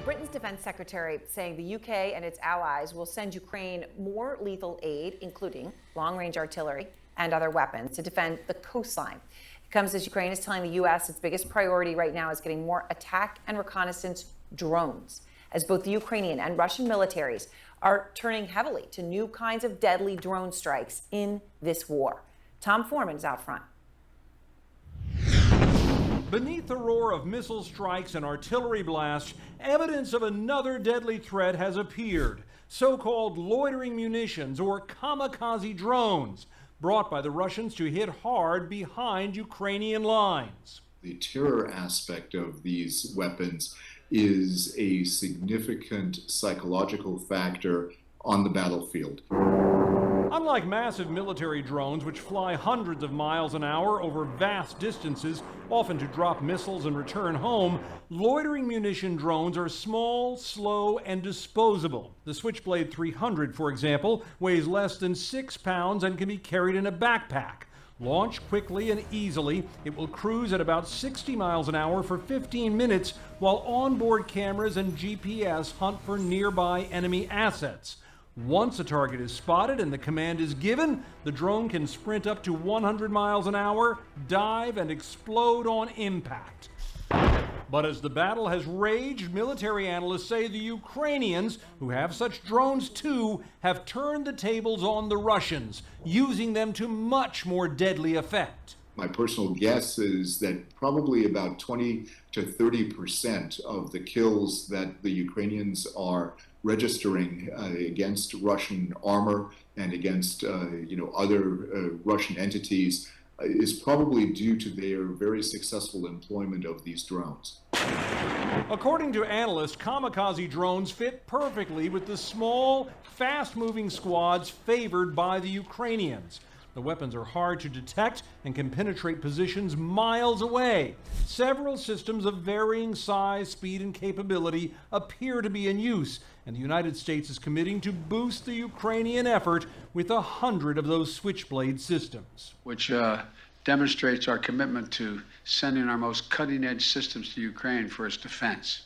Britain's defense secretary saying the UK and its allies will send Ukraine more lethal aid, including long-range artillery and other weapons, to defend the coastline. It comes as Ukraine is telling the US its biggest priority right now is getting more attack and reconnaissance drones, as both the Ukrainian and Russian militaries are turning heavily to new kinds of deadly drone strikes in this war. Tom Foreman is out front. Beneath the roar of missile strikes and artillery blasts, evidence of another deadly threat has appeared. So-called loitering munitions, or kamikaze drones, brought by the Russians to hit hard behind Ukrainian lines. The terror aspect of these weapons is a significant psychological factor on the battlefield. Unlike massive military drones, which fly hundreds of miles an hour over vast distances, often to drop missiles and return home, loitering munition drones are small, slow, and disposable. The Switchblade 300, for example, weighs less than 6 pounds and can be carried in a backpack. Launched quickly and easily, it will cruise at about 60 miles an hour for 15 minutes while onboard cameras and GPS hunt for nearby enemy assets. Once a target is spotted and the command is given, the drone can sprint up to 100 miles an hour, dive, and explode on impact. But as the battle has raged, military analysts say the Ukrainians, who have such drones too, have turned the tables on the Russians, using them to much more deadly effect. My personal guess is that probably about 20 to 30% of the kills that the Ukrainians are registering against Russian armor and against other Russian entities is probably due to their very successful employment of these drones. According to analysts, kamikaze drones fit perfectly with the small, fast-moving squads favored by the Ukrainians. The weapons are hard to detect and can penetrate positions miles away. Several systems of varying size, speed, and capability appear to be in use, and the United States is committing to boost the Ukrainian effort with 100 of those Switchblade systems. Which demonstrates our commitment to sending our most cutting-edge systems to Ukraine for its defense.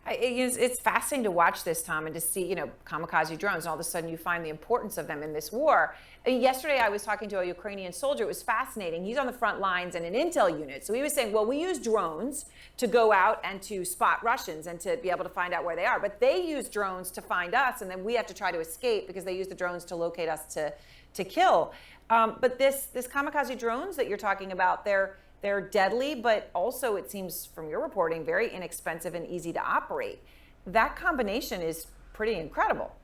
It's fascinating to watch this, Tom, and to see, kamikaze drones, and all of a sudden you find the importance of them in this war. Yesterday I was talking to a Ukrainian soldier. It was fascinating. He's on the front lines in an intel unit. So he was saying, well, we use drones to go out and to spot Russians and to be able to find out where they are. But they use drones to find us, and then we have to try to escape because they use the drones to locate us to kill. But this kamikaze drones that you're talking about, they're deadly, but also, it seems from your reporting, very inexpensive and easy to operate. That combination is pretty incredible.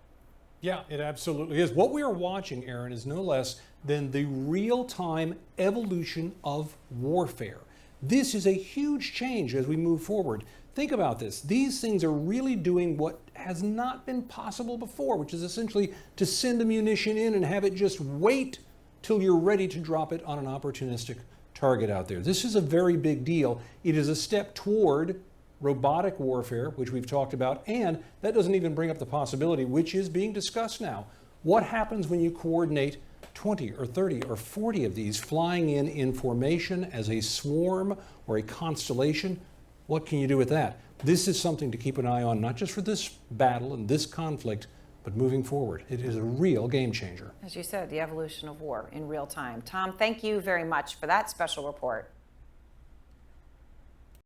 Yeah, it absolutely is. What we are watching, Aaron, is no less than the real-time evolution of warfare. This is a huge change as we move forward. Think about this. These things are really doing what has not been possible before, which is essentially to send a munition in and have it just wait till you're ready to drop it on an opportunistic target out there. This is a very big deal. It is a step toward robotic warfare, which we've talked about, and that doesn't even bring up the possibility, which is being discussed now. What happens when you coordinate 20 or 30 or 40 of these flying in formation as a swarm or a constellation? What can you do with that? This is something to keep an eye on, not just for this battle and this conflict, but moving forward. It is a real game changer. As you said, the evolution of war in real time. Tom, thank you very much for that special report.